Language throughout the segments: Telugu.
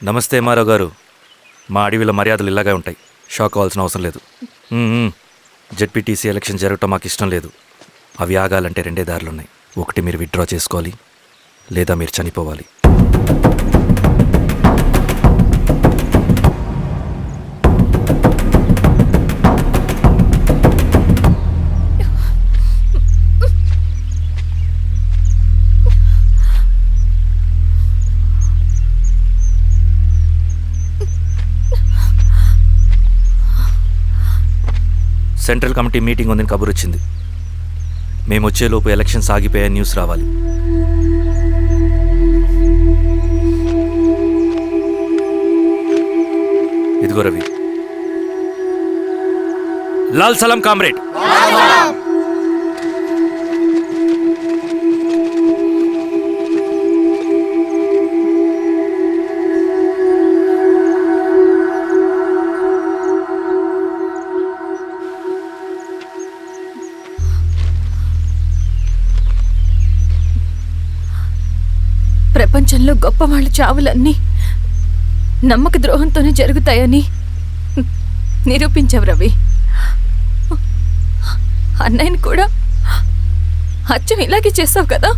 నమస్తే మారావు గారు. మా అడవిలో మర్యాదలు ఇలాగే ఉంటాయి. షాక్ అవ్వాల్సిన అవసరం లేదు. జెడ్పీటీసీ ఎలక్షన్ జరగటం మాకు ఇష్టం లేదు. అవి ఆగాలంటే రెండే దారులున్నాయి. ఒకటి మీరు విత్డ్రా చేసుకోవాలి, లేదా మీరు చనిపోవాలి. సెంట్రల్ కమిటీ మీటింగ్ ఉందని కబురు వచ్చింది. మేము వచ్చేలోపు ఎలక్షన్స్ ఆగిపోయే న్యూస్ రావాలి. ఇదిగో రవి. లాల్ సలాం కామ్రేడ్. ప్రపంచంలో గొప్పవాళ్ళ చావులన్నీ నమ్మక ద్రోహంతోనే జరుగుతాయని నిరూపించావు రవి. అన్నయ్యని కూడా అచ్చం ఇలాగే చేస్తావు కదా?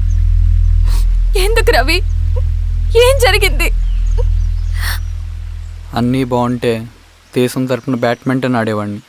ఎందుకు రవి? ఏం జరిగింది? అన్నీ బాగుంటే దేశం తరపున బ్యాడ్మింటన్ ఆడేవాడిని.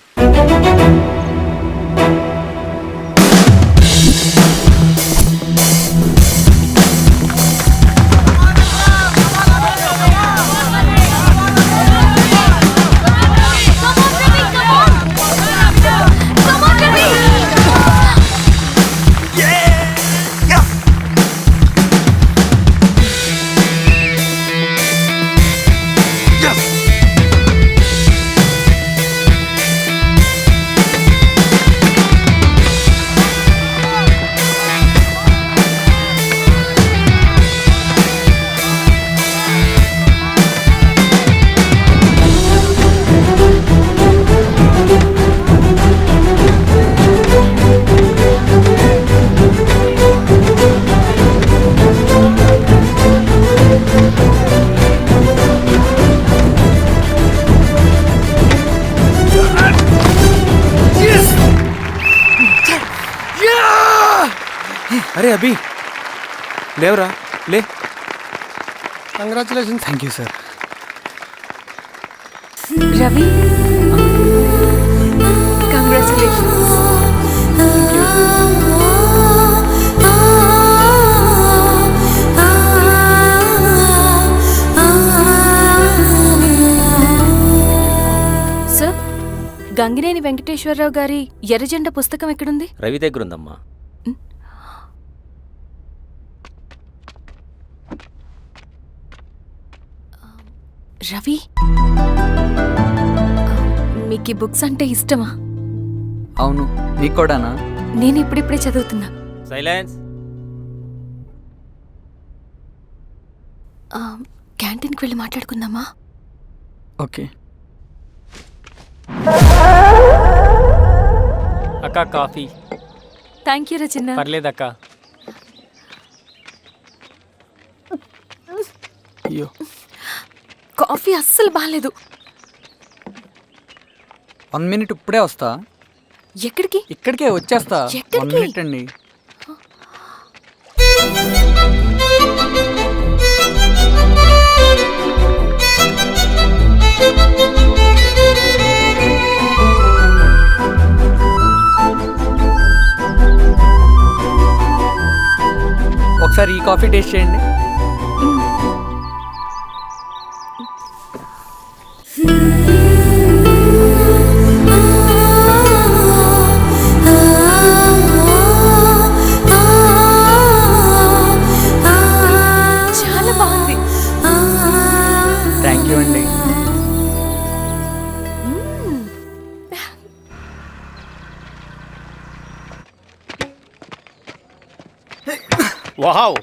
అరే అభి, లేవరా, లే. Congratulations. Thank you sir. Ravi, congratulations. Sir, Gangineni Venkateswararao గారి ఎర్రజెండ పుస్తకం ఎక్కడుంది? రవి దగ్గర ఉందమ్మా. రవి, మీకు ఈ బుక్స్ అంటే ఇష్టమా? అవును, నీకు కూడానా? నేను ఇప్పుడిప్పుడే చదువుతున్నా. సైలెన్స్. క్యాంటీన్కి వెళ్ళి మాట్లాడుకుందామా? ఓకే. అక్క కాఫీ. థ్యాంక్ యూ రచన. పర్లేదక్క. అయ్యో, కాఫీ అస్సలు బాగాలేదు. 1 minute ఇప్పుడే వస్తా. ఎక్కడికి? ఇక్కడికే వచ్చేస్తా. 1 minute అండి. ఒకసారి ఈ కాఫీ టేస్ట్ చేయండి. చాలా బాగుంది. థ్యాంక్ యూ అండి. Wow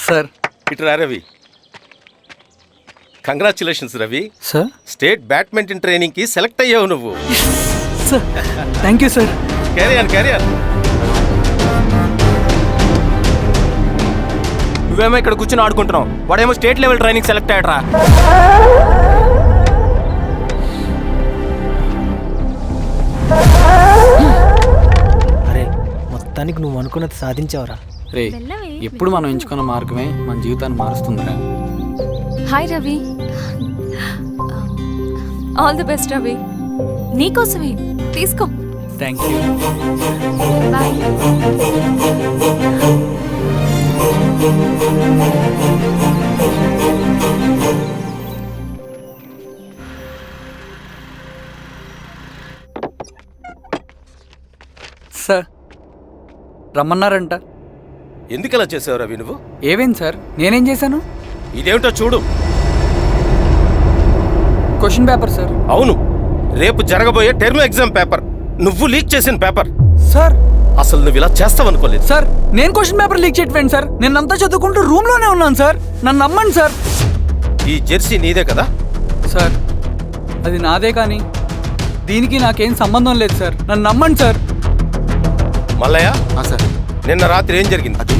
sir. ఇటురా Ravi. Congratulations Ravi. Sir, state badminton training కి సెలెక్ట్ అయ్యావు నువ్వు. Sir thank you sir. Career నువ్వేమో ఇక్కడ కూర్చొని ఆడుకుంటున్నావు, వాడేమో స్టేట్ లెవెల్ ట్రైనింగ్ సెలెక్ట్ అయ్యాడ్రా. అరే మొత్తానికి నువ్వు అనుకున్నది సాధించావురా. రే ఎప్పుడు మనం ఎంచుకున్న మార్గమే మన జీవితాన్ని మారుస్తుందిరా. Hi Ravi. All the best Ravi. నీకోసమే తీసుకో. Thank you. బాయ్. సార్ రమ్మన్నారంట. ఎందుకు అలా చేసావు రవి నువ్వు? ఏవేంటి సార్, నేనేం చేశాను? ఇదేమిటో చూడు. Question paper sir. అవును, రేపు జరగబోయే టర్మ్ ఎగ్జామ్ పేపర్ నువ్వు లీక్ చేసిన పేపర్. సార్ అసలు నువ్వు ఇలా చేస్తావనుకోలేదు. సార్ నేను క్వశ్చన్ పేపర్ లీక్ చేయట్లేండి సార్. నేను అంతా చదువుకుంటూ రూమ్లోనే ఉన్నాను సార్. నన్ను నమ్మండి సార్. ఈ జెర్సీ నీదే కదా? సార్ అది నాదే, కానీ దీనికి నాకేం సంబంధం లేదు సార్. నన్ను నమ్మండి సార్. మల్లయ్య, సార్ నిన్న రాత్రి ఏం జరిగింది? సార్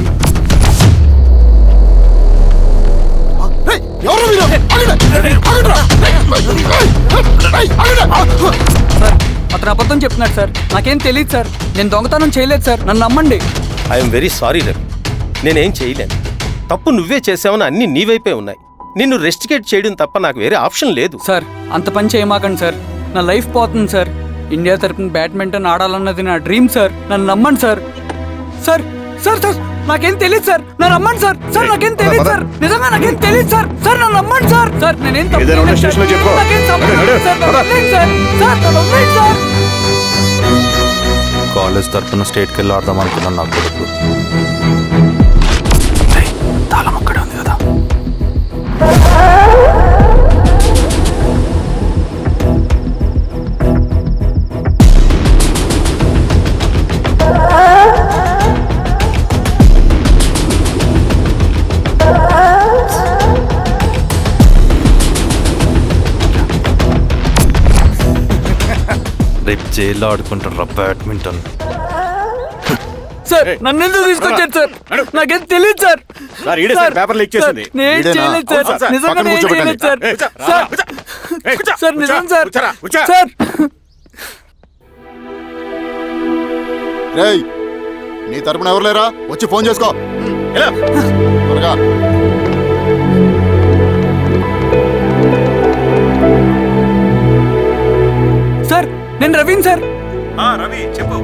అతను అబద్ధం చెప్తున్నాడు సార్. నాకేం తెలియదు సార్. నేను దొంగతనం చేయలేదు సార్. నన్ను నమ్మండి. ఐఎమ్ వెరీ సారీ రవి, నేనేం చేయలేను. తప్పు నువ్వే చేసావని అన్ని నీ వైపే ఉన్నాయి. నిన్ను రెస్టికేట్ చేయడం తప్ప నాకు వేరే ఆప్షన్ లేదు. సార్ అంత పని చేయమాకండి సార్. నా లైఫ్ పోతుంది సార్. ఇండియా తరపున బ్యాడ్మింటన్ ఆడాలన్నది నా డ్రీమ్ సార్. నన్ను నమ్మండి సార్. సార్ సార్ సార్ నాకేం తెలియదు సార్. నన్ను నమ్మండి సార్. సార్ నాకేం తెలియదు సార్. నిజంగా నాకేం తెలియదు సార్. సార్ నన్ను నమ్మండి సార్. సార్ నేనేం తప్పు చేయలేదు సార్. నాకేం సంబంధం లేదు సార్. నన్ను వదిలేయండి సార్. సార్ నన్ను వదిలేయండి సార్. కాలేజ్ తరఫున స్టేట్కి వెళ్ళి ఆడదాం అనుకున్నాను. నా కొడుకు తాళం అక్కడే ఉంది కదా. రేపు జైల్లో ఆడుకుంటారా బ్యాడ్మింటన్? సార్ నన్ను ఎందుకు తీసుకొచ్చారు సార్? నాకేం తెలియదు సార్. పేపర్ లీక్ చేసింది. నేను చేయలేదు సార్. నిజంగా నేను చేయలేదు సార్. సార్ సార్ నిజం సార్. సార్ రేయ్ నీ తరపున ఎవరు లేరా? వచ్చి ఫోన్ చేసుకో త్వరగా. సార్ నేను రవీన్ సార్. రవి చెప్పు.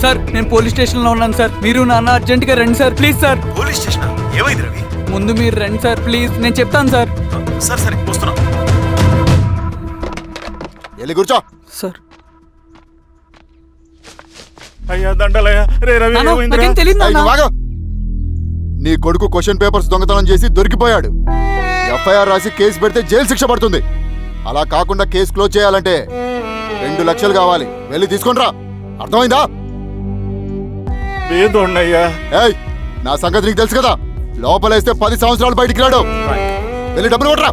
సార్ నేను పోలీస్ స్టేషన్లో ఉన్నాను సార్. మీరు నాన్న అర్జెంట్గా రండి sir. Please sir. Police station ఏమైంది రవి? ముందు మీరు రండి సార్ ప్లీజ్. నేను చెప్తాను సార్. సరే సరే వస్తున్నా. వెళ్ళి కూర్చో. సార్ అయ్యా దండలయ్య. రే రవి నాన్న, ఏమైందిరా? నాకేం తెలియదు ఏయ్, నాన్న. నువ్వు ఆగు. నీ కొడుకు క్వశ్చన్ పేపర్స్ దొంగతనం చేసి దొరికిపోయాడు. ఎఫ్ఐఆర్ రాసి కేసు పెడితే జైలు శిక్ష పడుతుంది. అలా కాకుండా కేసు క్లోజ్ చేయాలంటే 2 లక్షలు కావాలి. వెళ్ళి తీసుకొనిరా. అర్థమైందా? లేదోండయ్యా. ఏయ్ నా సంగతి నీకు తెలుసు కదా. లోపలేస్తే 10 సంవత్సరాలు బయటికి రాడు. వెళ్ళి డబ్బులు కొట్టరా.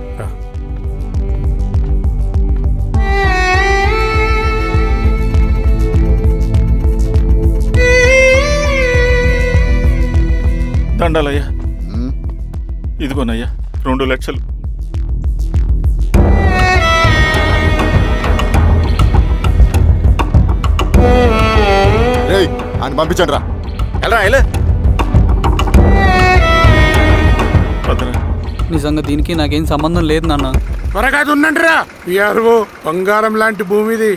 దండలయ్య, ఉమ్, ఇదిగోనయ్యా 2 లక్షలు. రేయ్ అని పంపించండి రా. ఎలా భద్రా, నిజంగా దీనికి నాకేం సంబంధం లేదు నాన్న. త్వరగా దున్నండిరా. పిఆర్ఓ బంగారం లాంటి భూమిది.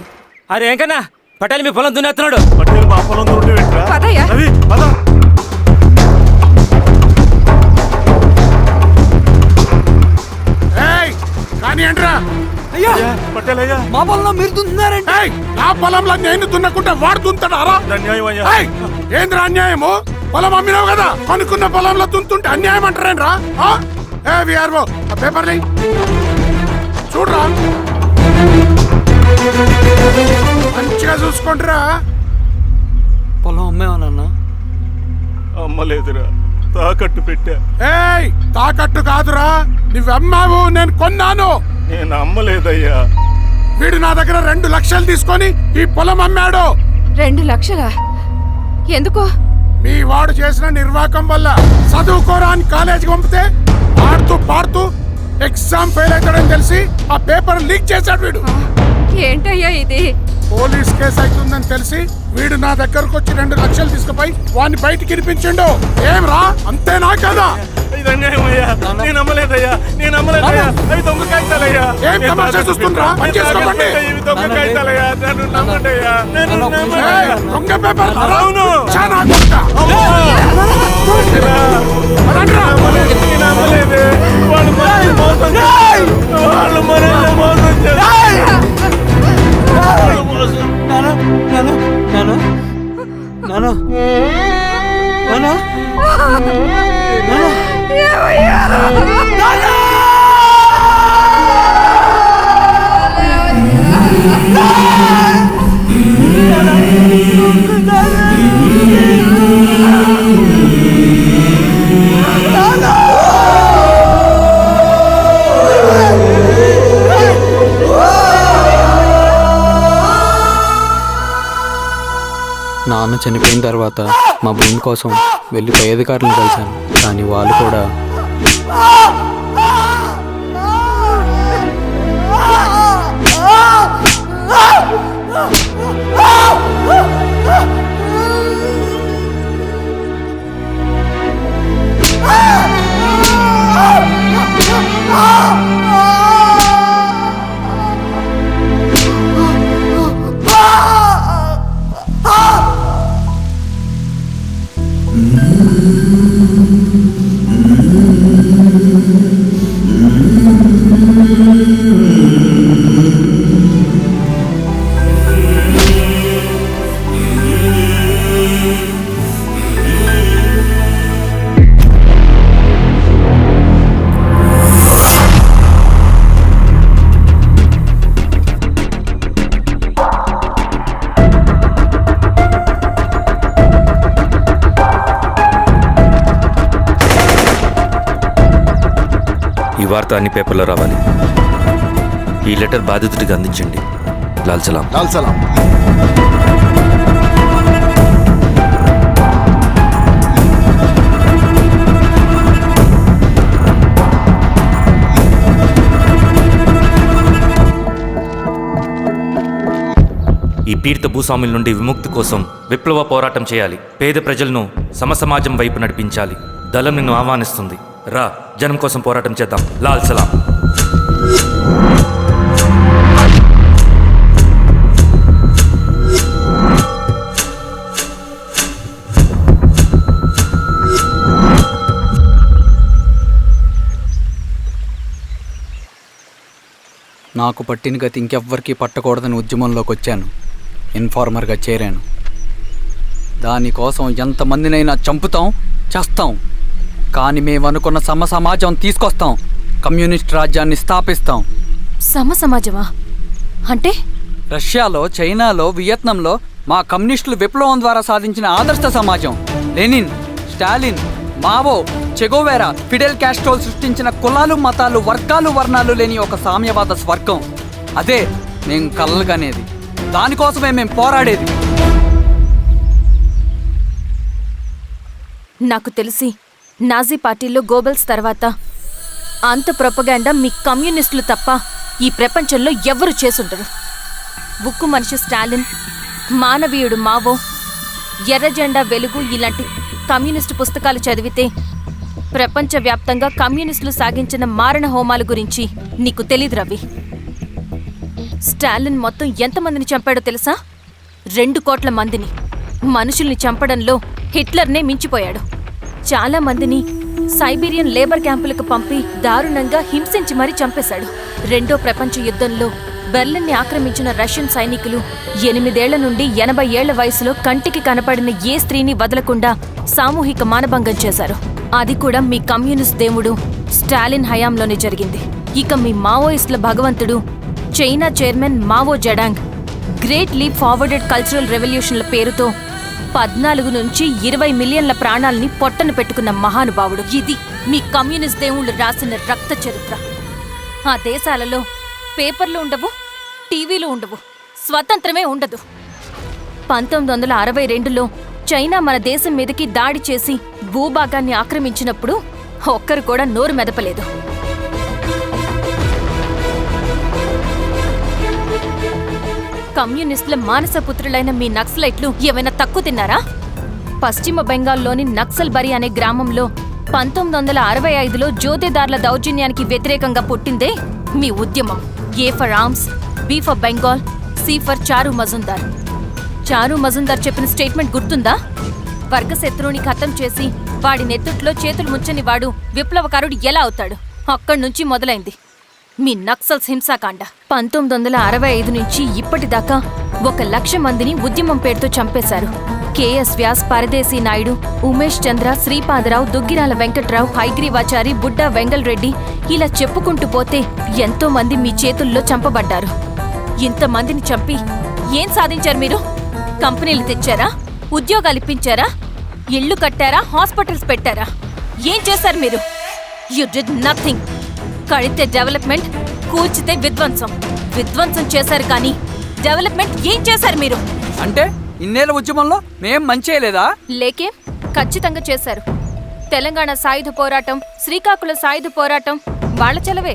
అరే ఏంకన్నా పటేల్ మీ పొలం దున్నేస్తున్నాడు. పటేల్ మా పొలం దూరం పెట్టరా? పదయ్యా. రవి పద. ఏయ్ కానీ ఏంట్రా? అయ్యా పటేల్ అయ్యా, మా పొలంలో మీరు దున్నుతున్నారండి. ఏయ్ నా పొలంలో నేను దున్నకుంటే వాడు దున్నుతాడారా? ఇది అన్యాయం అయ్యా. ఏయ్ ఏంద్రా అన్యాయము? పొలం అమ్మినావు కదా, అనుకున్న పొలంలో దున్నుతుంటే అన్యాయం అంటారేంట్రా? ఏ పిఆర్ఓ ఆ పేపర్ని చూడరా. మంచిగా చూసుకుంటారా. పొలం అమ్మేవా నాన్న? అమ్మలేదురా, తాకట్టు పెట్టా. ఏయ్ తాకట్టు కాదురా, నువ్వమ్మావు నేను కొన్నాను. నేను అమ్మలేదయ్యా. వీడు నా దగ్గర 2 లక్షలు తీసుకొని ఈ పొలం అమ్మాడు. 2 లక్షలా? ఎందుకో? మీ వాడు చేసిన నిర్వాకం వల్ల చదువుకోరాని కాలేజీకి పంపితే ఆడుతూ పాడుతూ ఎగ్జామ్ ఫెయిల్ అవుతాడని తెలిసి ఆ పేపర్ లీక్ చేశాడు వీడు. ఏంటయ్యా ఇది? పోలీస్ కేసు అవుతుందని తెలిసి వీడు నా దగ్గరకు వచ్చి 2 లక్షలు తీసుకుపోయి వాడిని బయటికి వినిపించిండు. ఏం రా, అంతేనా కదా? ఇది అన్యాయం అయ్యా. నేను నమ్మలేదయ్యా. నేను నమ్మలేదయ్యా. అవి దొంగ కాగితాలయ్యా. ఏం తమాషా చూస్తుండ్రా? పని చేసుకోకండి. ఇవి దొంగ కాగితాలయ్యా. నన్ను నమ్మండి అయ్యా. నేను నమ్మను. ఏయ్, దొంగ పేపర్ అవును. చాలా కొడతా. నేను నమ్మలేదు. వాళ్ళు మనల్ని మోసం చేశారు. వాళ్ళు మనల్ని మోసం చేశారు. వాళ్ళు మోసం. నానా నానా నానా నానా నానా నాన్న చనిపోయిన తర్వాత మా భూమి కోసం వెళ్ళి పై అధికారులను కలిశాను, కానీ వాళ్ళు కూడా ఈ వార్త అన్ని పేపర్లో రావాలి. ఈ లెటర్ బాధితుడికి అందించండి. లాల్ సలాం. లాల్ సలాం. ఈ పీడిత భూస్వాముల నుండి విముక్తి కోసం విప్లవ పోరాటం చేయాలి. పేద ప్రజలను సమసమాజం వైపు నడిపించాలి. దళం నిన్ను ఆహ్వానిస్తుంది. రా, జనం కోసం పోరాటం చేద్దాం. లాల్ సలాం. నాకు పట్టిన గతి ఇంకెవ్వరికీ పట్టకూడదని ఉద్యమంలోకి వచ్చాను. ఇన్ఫార్మర్గా చేరాను. దానికోసం ఎంతమందినైనా చంపుతాం, చేస్తాం. కానీ మేము అనుకున్న సమాజం తీసుకొస్తాం. కమ్యూనిస్ట్ రాజ్యాన్ని స్థాపిస్తాం. సమాజమా అంటే? రష్యాలో, చైనాలో, వియత్నంలో మా కమ్యూనిస్టులు విప్లవం ద్వారా సాధించిన ఆదర్శ సమాజం. Lenin, Stalin, Mao, Che Guevara, Fidel కాస్ట్రోల్ సృష్టించిన కులాలు, మతాలు, వర్గాలు, వర్ణాలు లేని ఒక సామ్యవాద స్వర్గం. అదే మేము కలలుగనేది. దానికోసమే మేము పోరాడేది. నాకు తెలిసి నాజీ పార్టీలో గోబెల్స్ తర్వాత అంత ప్రొపగాండా మీ కమ్యూనిస్టులు తప్ప ఈ ప్రపంచంలో ఎవ్వరూ చేసుండరు. ఉక్కు మనిషి స్టాలిన్, మానవీయుడు మావో, ఎర్ర జెండా వెలుగు ఇలాంటి కమ్యూనిస్టు పుస్తకాలు చదివితే ప్రపంచవ్యాప్తంగా కమ్యూనిస్టులు సాగించిన మారణ హోమాల గురించి నీకు తెలీదు రవి. స్టాలిన్ మొత్తం ఎంతమందిని చంపాడో తెలుసా? 2 కోట్ల మందిని. మనుషుల్ని చంపడంలో హిట్లర్నే మించిపోయాడు. చాలా మందిని సైబీరియన్ లేబర్ క్యాంపులకు పంపి దారుణంగా హింసించి మరీ చంపేశాడు. 2వ ప్రపంచ యుద్ధంలో బెర్లిన్ని ఆక్రమించిన రష్యన్ సైనికులు 8 ఏళ్ల నుండి 80 ఏళ్ల వయసులో కంటికి కనపడిన ఏ స్త్రీని వదలకుండా సామూహిక మానభంగం చేశారు. అది కూడా మీ కమ్యూనిస్ట్ దేవుడు స్టాలిన్ హయాంలోనే జరిగింది. ఇక మీ మావోయిస్టుల భగవంతుడు China chairman Mao Zedong great leap forwarded cultural రెవల్యూషన్ల పేరుతో 14 నుంచి 20 మిలియన్ల ప్రాణాలని పొట్టన పెట్టుకున్న మహానుభావుడు. ఇది మీ కమ్యూనిస్ట్ దేవుళ్ళు రాసిన రక్త చరిత్ర. ఆ దేశాలలో పేపర్లు ఉండవు, టీవీలు ఉండవు, స్వతంత్రమే ఉండదు. 1962లో చైనా మన దేశం మీదకి దాడి చేసి భూభాగాన్ని ఆక్రమించినప్పుడు ఒక్కరు కూడా నోరు మెదపలేదు. కమ్యూనిస్టుల మానసపుత్రులైన మీ నక్సలైట్లు ఏమైనా తక్కువ తిన్నారా? పశ్చిమ బెంగాల్లోని నక్సల్బరి అనే గ్రామంలో 1965లో జోతేదార్ల దౌర్జన్యానికి వ్యతిరేకంగా పుట్టిందే మీ ఉద్యమం. A for arms, B for Bengal, C for Charu Majumdar. చారు మజుందార్ చెప్పిన స్టేట్మెంట్ గుర్తుందా? వర్గశత్రువుని ఖతం చేసి వాడి నెత్తుట్లో చేతులు ముంచని వాడు విప్లవకారుడు ఎలా అవుతాడు? అక్కడి నుంచి మొదలైంది మీ నక్సల్స్ హింసాకాండ. 1965 నుంచి ఇప్పటిదాకా 1,00,000 మందిని ఉద్యమం పేరుతో చంపేశారు. కేఎస్ వ్యాస్, పరదేశీ నాయుడు, ఉమేష్ చంద్ర, శ్రీపాదరావు, దుగ్గిరాల వెంకట్రావు, హైగ్రీవాచారి, బుడ్డా వెంగల్ రెడ్డి, ఇలా చెప్పుకుంటూ పోతే ఎంతో మంది మీ చేతుల్లో చంపబడ్డారు. ఇంతమందిని చంపి ఏం సాధించారు మీరు? కంపెనీలు తెచ్చారా? ఉద్యోగాలు ఇప్పించారా? ఇళ్లు కట్టారా? హాస్పిటల్స్ పెట్టారా? ఏం చేశారు మీరు? You did nothing. కడితే డెవలప్మెంట్, కూల్చితే విధ్వంసం. విధ్వంసం చేశారు కానీ డెవలప్మెంట్ ఏం చేశారు మీరు? అంటే ఇన్నేళ్ల ఉద్యమంలో మేం మంచి చేయలేదా? లేకే, ఖచ్చితంగా చేశారు. తెలంగాణ సాయుధ పోరాటం, శ్రీకాకుళం సాయుధ పోరాటం వాళ్ళ చలవే.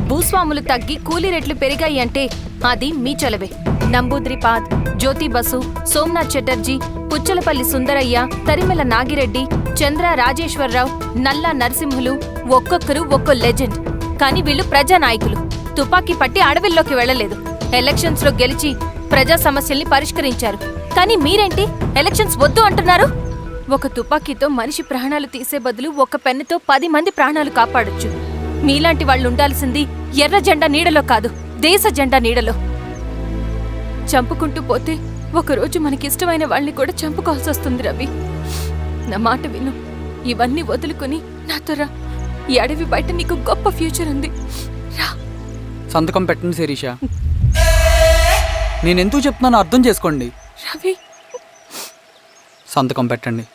భూస్వాములు తగ్గి కూలీ రేట్లు పెరిగాయి అంటే అది మీ చలవే. నంబూద్రిపాద్, జ్యోతి బసు, సోమనాథ్ చటర్జీ, పుచ్చలపల్లి సుందరయ్య, తరిమెల నాగిరెడ్డి, చంద్ర రాజేశ్వరరావు, నల్లా నరసింహులు ఒక్కొక్కరు ఒక్కో లెజెండ్. కానీ వీళ్ళు ప్రజానాయకులు. తుపాకీ పట్టి అడవిల్లోకి వెళ్లలేదు. ఎలక్షన్స్ లో గెలిచి ప్రజా సమస్యల్ని పరిష్కరించారు. కానీ మీరేంటి ఎలక్షన్స్ వద్దు అంటున్నారు? ఒక తుపాకీతో మనిషి ప్రాణాలు తీసే బదులు ఒక పెన్నుతో 10 మంది ప్రాణాలు కాపాడొచ్చు. మీలాంటి వాళ్ళు ఉండాల్సింది ఎర్ర జెండా నీడలో కాదు, దేశ జెండా నీడలో. చంపుకుంటూ పోతే ఒకరోజు మనకిష్టమైన వాళ్ళని కూడా చంపుకోవాల్సి వస్తుంది రవి. నా మాట విను. ఇవన్నీ వదులుకుని నాతో రా. ఈ అడవి బయట నీకు గొప్ప ఫ్యూచర్ ఉంది. రా. సంతకం పెట్టండి శిరీష. నేనెందుకు చెప్తున్నానో అర్థం చేసుకోండి. రవి, సంతకం పెట్టండి.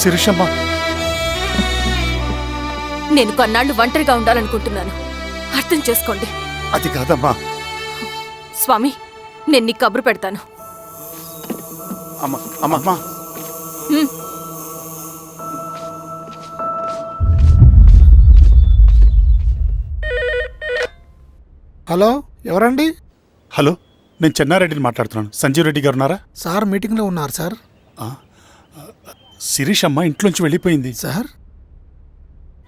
శిరీషమ్మ, నేను కొన్నాళ్ళు ఒంటరిగా ఉండాలనుకుంటున్నాను. అర్థం చేసుకోండి. అది కాదమ్మా. స్వామి, నేను నీకు కబురు పెడతాను. అమ్మా అమ్మా, హలో, ఎవరండి? హలో, నేను చెన్నారెడ్డిని మాట్లాడుతున్నాను. సంజీవ్ రెడ్డి గారు ఉన్నారా? సార్ మీటింగ్లో ఉన్నారు సార్. శిరీషమ్మ ఇంట్లోంచి వెళ్ళిపోయింది సార్.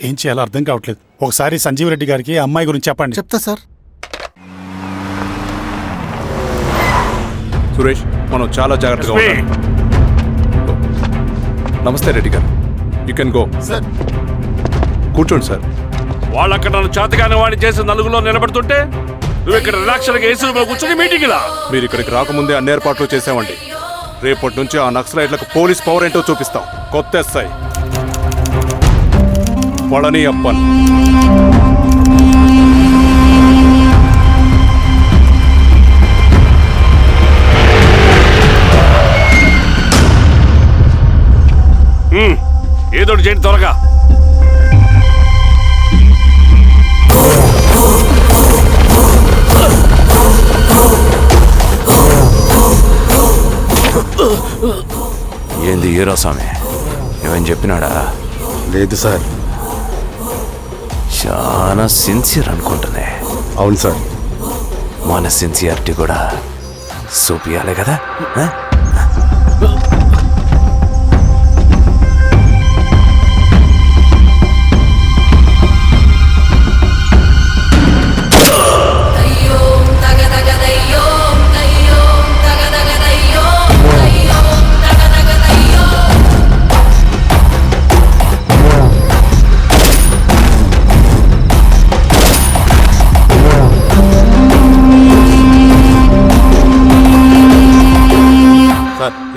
ఏం చేయాలో అర్థం కావట్లేదు. ఒకసారి సంజీవ్ రెడ్డి గారికి అమ్మాయి గురించి చెప్పండి. చెప్తా సార్. సురేష్, మనం చాలా జాగ్రత్తగా ఉండాలి. నమస్తే రెడ్డి గారు, యూ కెన్ గో. కూర్చోండి సార్. వాళ్ళక్కడ నన్ను చేతగానే వాడిని చేసి నలుగులో నిలబడుతుంటే నువ్వు ఇక్కడ రిలాక్స్గా ఏసీ రూమ్లో కూర్చొని మీటింగ్ ఇలా. మీరు ఇక్కడికి రాకముందే అన్ని ఏర్పాట్లు చేసామండి. రేపటి నుంచి ఆ నక్సలైట్లకు పోలీస్ పవర్ ఏంటో చూపిస్తాం. కొత్త ఎస్ఐ పళని అప్పన్. ఏదోటి చేయండి త్వరగా. ఏంది హీరో స్వామి, ఏమని చెప్పినాడా? లేదు సార్. చాలా సిన్సియర్ అనుకుంటుంది. అవును సార్. మన సిన్సియారిటీ కూడా చూపియాలి కదా.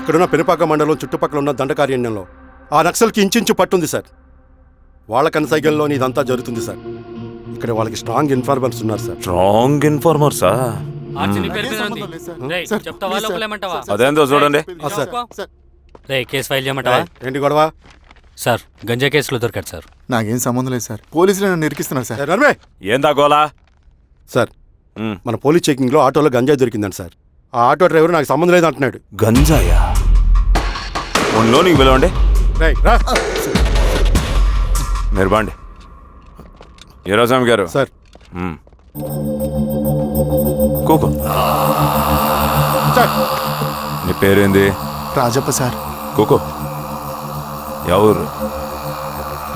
ఇక్కడున్న పెనుపాక మండలం చుట్టుపక్కల ఉన్న దండకారణ్యంలో ఆ నక్సల్కి ఇంచుంచు పట్టుంది సార్. వాళ్ళ కనసైగల్లో ఇదంతా జరుగుతుంది సార్. ఇక్కడ వాళ్ళకి స్ట్రాంగ్ ఇన్ఫార్మర్స్ ఉన్నారు సార్. స్ట్రాంగ్ ఇన్ఫార్మర్సా? అదేందో చూడండి. సార్ కేసు ఫైల్ చేయమంటావా? ఏంటి గొడవ? సార్ గంజా కేసులో దొరికాడు సార్. నాకేం సంబంధం లేదు సార్. పోలీసులు నన్ను ఇరికిస్తున్నారు సార్. నర్మే ఏందా గోలా? సార్ మన పోలీస్ చెకింగ్లో ఆటోలో గంజాయి దొరికిందండి సార్. ఆ ఆటో డ్రైవర్ నాకు సంబంధం లేదు అంటున్నాడు. గంజాయా? ఉన్నో నీకు పిలవండి. రేయ్, రా. మీరు బాండి. ఈరోజామి గారు సార్ కూకో. సార్ నీ పేరేంది? రాజప్ప సార్. కూకో. ఎవరు?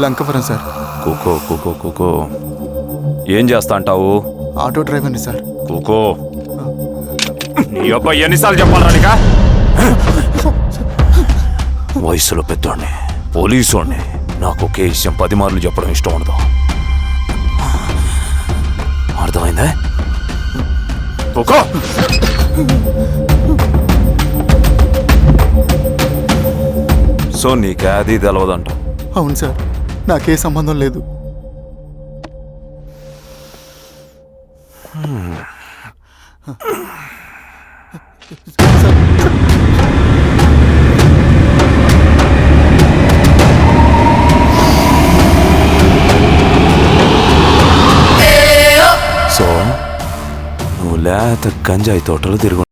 లంకపురం సార్. కూకో కూకో కూకో. ఏం చేస్తా అంటావు? ఆటో డ్రైవర్ని సార్. కూకో. నీ అబ్బాయి ఎన్నిసార్లు చెప్పాలా నీకా? వయసులో పెద్దోడిని, పోలీసోడిని, నాకు ఒకే విషయం 10 మార్లు చెప్పడం ఇష్టం ఉండదు. అర్థమైందా? కూకో. సో నీకు అది తెలవదంట? అవును సార్, నాకే సంబంధం లేదు. సో నువ్వు లేత గంజాయి తోటలు తిరుగుంటావు.